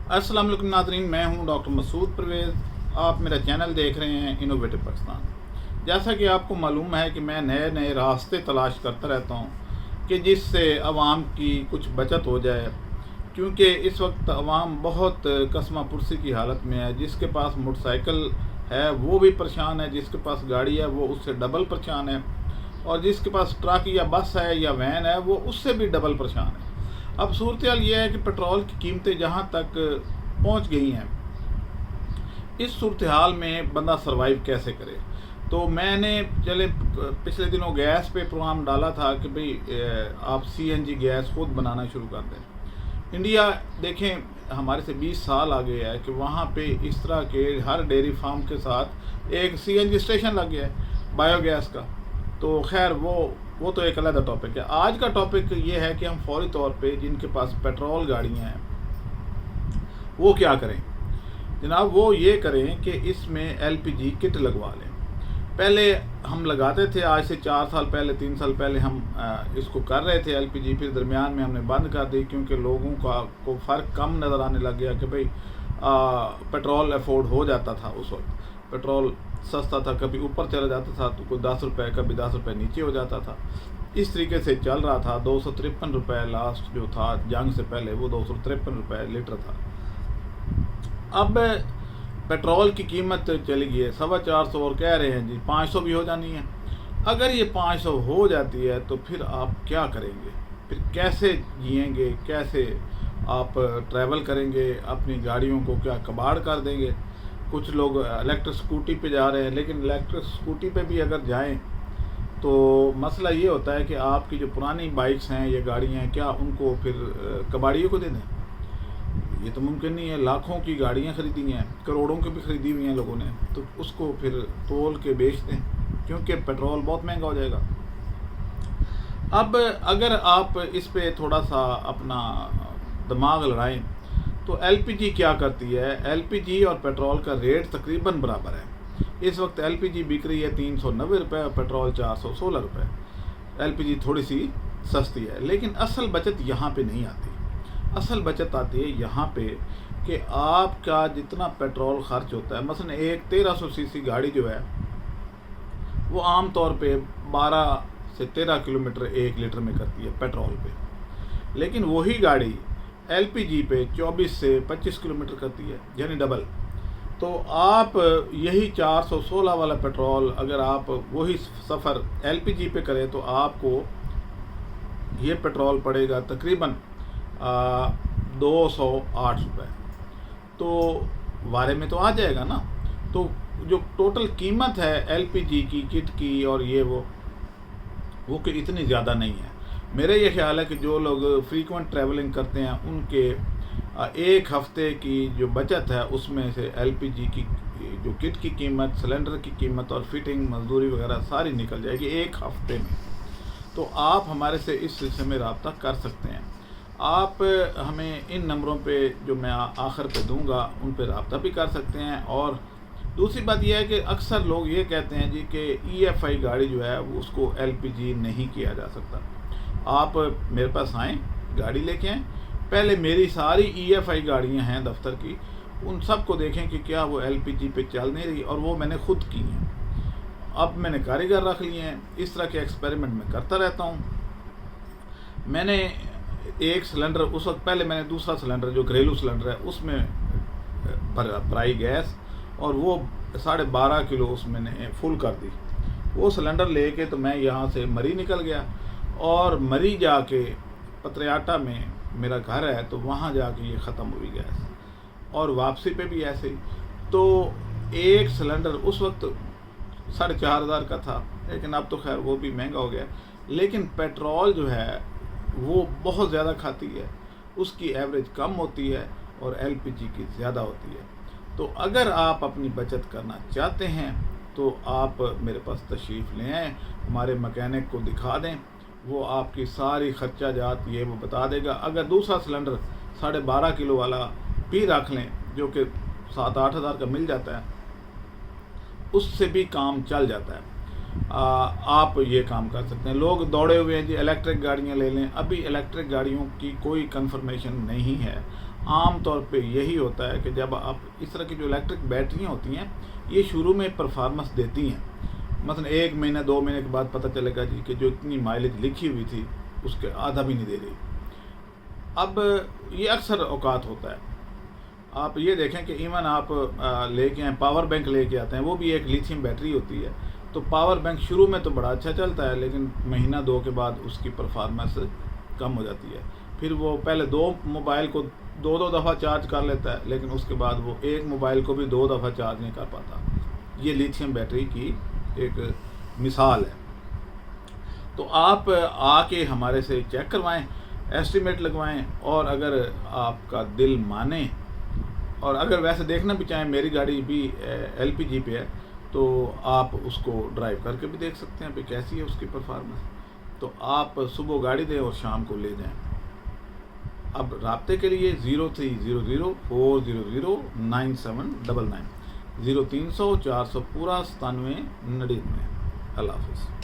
अस्सलाम वालेकुम नाज़रीन, मैं हूं डॉक्टर मसूद परवेज़। आप मेरा चैनल देख रहे हैं इनोवेटिव पाकिस्तान। जैसा कि आपको मालूम है कि मैं नए नए रास्ते तलाश करता रहता हूं कि जिससे आवाम की कुछ बचत हो जाए, क्योंकि इस वक्त आवाम बहुत कसमा पुरसी की हालत में है। जिसके पास मोटरसाइकिल है वो भी परेशान है, जिसके पास गाड़ी है वो उससे डबल परेशान है, और जिसके पास ट्रक या बस है या वैन है वो उससे भी डबल परेशान है। अब सूरत हाल ये है कि पेट्रोल की कीमतें जहाँ तक पहुँच गई हैं, इस सूरत हाल में बंदा सरवाइव कैसे करे। तो मैंने पिछले दिनों गैस पे प्रोग्राम डाला था कि भाई आप CNG गैस खुद बनाना शुरू कर दें। इंडिया देखें, हमारे से 20 साल आगे है कि वहाँ पे इस तरह के हर डेयरी फार्म के साथ एक CNG स्टेशन लग गया है बायोगैस का। तो खैर वो तो एक अलग टॉपिक है। आज का टॉपिक ये है कि हम फौरी तौर पे जिनके पास पेट्रोल गाड़ियाँ हैं वो क्या करें। जनाब, वो ये करें कि इसमें LPG किट लगवा लें। पहले हम लगाते थे, आज से 4 साल पहले 3 साल पहले हम इसको कर रहे थे LPG, फिर दरमियान में हमने बंद कर दी क्योंकि लोगों को फ़र्क कम नज़र आने लग गया कि भाई पेट्रोल अफोर्ड हो जाता था। उस वक्त पेट्रोल सस्ता था, कभी ऊपर चला जाता था तो कोई 10 रुपये, कभी 10 रुपये नीचे हो जाता था। इस तरीके से चल रहा था। 253 रुपये लास्ट जो था जंग से पहले, वो 253 रुपये लीटर था। अब पेट्रोल की कीमत चली गई है 450 और कह रहे हैं जी 500 भी हो जानी है। अगर ये 500 हो जाती है तो फिर आप क्या करेंगे? फिर कैसे जिएंगे? कैसे आप ट्रैवल करेंगे? अपनी गाड़ियों को क्या कबाड़ कर देंगे? कुछ लोग इलेक्ट्रिक स्कूटी पे जा रहे हैं, लेकिन इलेक्ट्रिक स्कूटी पे भी अगर जाएं तो मसला ये होता है कि आपकी जो पुरानी बाइक्स हैं या गाड़ियाँ हैं, क्या उनको फिर कबाड़ियों को दे दें? ये तो मुमकिन नहीं है। लाखों की गाड़ियाँ खरीदी हैं, करोड़ों की भी खरीदी हुई हैं लोगों ने, तो उसको फिर तोल के बेच दें क्योंकि पेट्रोल बहुत महंगा हो जाएगा। अब अगर आप इस पे थोड़ा सा अपना दिमाग लड़ाएं तो LPG क्या करती है। LPG और पेट्रोल का रेट तकरीबन बराबर है। इस वक्त LPG बिक रही है 390 रुपये और पेट्रोल 416 रुपये। LPG थोड़ी सी सस्ती है, लेकिन असल बचत यहाँ पे नहीं आती। असल बचत आती है यहाँ पे कि आपका जितना पेट्रोल खर्च होता है, मसलन एक 1300 सीसी गाड़ी जो है वो आम तौर पे 12 से 13 किलोमीटर 1 लीटर में करती है पेट्रोल पे, लेकिन वही गाड़ी LPG पे 24 से 25 किलोमीटर करती है, यानी डबल। तो आप यही 416 वाला पेट्रोल अगर आप वही सफ़र LPG पे करें तो आपको ये पेट्रोल पड़ेगा तकरीबन 208 रुपये। तो वारे में तो आ जाएगा ना। तो जो टोटल कीमत है LPG की, किट की और ये वो कि इतनी ज़्यादा नहीं है। मेरा ये ख्याल है कि जो लोग फ्रीक्वेंट ट्रैवलिंग करते हैं उनके एक हफ़्ते की जो बचत है उसमें से LPG की जो किट की कीमत, सिलेंडर की कीमत और फिटिंग, मजदूरी वगैरह सारी निकल जाएगी एक हफ़्ते में। तो आप हमारे से इस सिलसिले में रब्ता कर सकते हैं। आप हमें इन नंबरों पे जो मैं आखिर पे दूंगा उन पे रब्ता भी कर सकते हैं। और दूसरी बात यह है कि अक्सर लोग ये कहते हैं जी कि EFI गाड़ी जो है वो उसको LPG नहीं किया जा सकता। आप मेरे पास आएँ, गाड़ी लेके आएँ, पहले मेरी सारी EFI गाड़ियाँ हैं दफ्तर की, उन सब को देखें कि क्या वो LPG पे चल नहीं रही, और वो मैंने खुद की हैं। अब मैंने कारीगर रख लिए हैं। इस तरह के एक्सपेरिमेंट मैं करता रहता हूँ। मैंने एक सिलेंडर, उस वक्त पहले मैंने दूसरा सिलेंडर जो घरेलू सिलेंडर है उसमें भराई गैस, और वो 12.5 किलो उसमें मैंने फुल कर दी। वो सिलेंडर लेके तो मैं यहाँ से मरी निकल गया, और मरी जाके पत्रियाटा में मेरा घर है तो वहाँ जाके ये ख़त्म हुई गैस, और वापसी पे भी ऐसे ही। तो एक सिलेंडर उस वक्त 4,500 का था, लेकिन अब तो खैर वो भी महंगा हो गया। लेकिन पेट्रोल जो है वो बहुत ज़्यादा खाती है, उसकी एवरेज कम होती है और LPG की ज़्यादा होती है। तो अगर आप अपनी बचत करना चाहते हैं तो आप मेरे पास तशरीफ़ ले आएँ, हमारे मैकेनिक को दिखा दें, वो आपकी सारी खर्चा जात ये वो बता देगा। अगर दूसरा सिलेंडर 12.5 किलो वाला भी रख लें जो कि 7-8 हज़ार का मिल जाता है, उससे भी काम चल जाता है। आप ये काम कर सकते हैं। लोग दौड़े हुए हैं जी इलेक्ट्रिक गाड़ियाँ ले लें, अभी इलेक्ट्रिक गाड़ियों की कोई कंफर्मेशन नहीं है। عام طور پہ یہی ہوتا ہے کہ جب آپ اس طرح کی جو الیکٹرک بیٹریاں ہوتی ہیں یہ شروع میں پرفارمنس دیتی ہیں، مثلا 1 مہینہ 2 مہینے کے بعد پتہ چلے گا جی کہ جو اتنی مائلیج لکھی ہوئی تھی اس کے آدھا بھی نہیں دے رہی۔ اب یہ اکثر اوقات ہوتا ہے، آپ یہ دیکھیں کہ ایون آپ لے کے آئیں، پاور بینک لے کے آتے ہیں، وہ بھی ایک لیتھیم بیٹری ہوتی ہے، تو پاور بینک شروع میں تو بڑا اچھا چلتا ہے، لیکن مہینہ 2 کے بعد اس کی پرفارمنس کم ہو جاتی ہے۔ پھر وہ پہلے 2 موبائل کو 2 دفعہ چارج کر لیتا ہے، لیکن اس کے بعد وہ ایک موبائل کو بھی 2 دفعہ چارج نہیں کر پاتا۔ یہ لیتھیم بیٹری کی ایک مثال ہے۔ تو آپ آ کے ہمارے سے چیک کروائیں، ایسٹیمیٹ لگوائیں، اور اگر آپ کا دل مانے اور اگر ویسے دیکھنا بھی چاہیں، میری گاڑی بھی LPG پہ ہے، تو آپ اس کو ڈرائیو کر کے بھی دیکھ سکتے ہیں کہ کیسی ہے اس کی پرفارمنس۔ تو آپ صبح گاڑی دیں اور شام کو لے جائیں۔ اب رابطے کے لیے 0300 400 9799 0300 400 9799۔ اللہ حافظ۔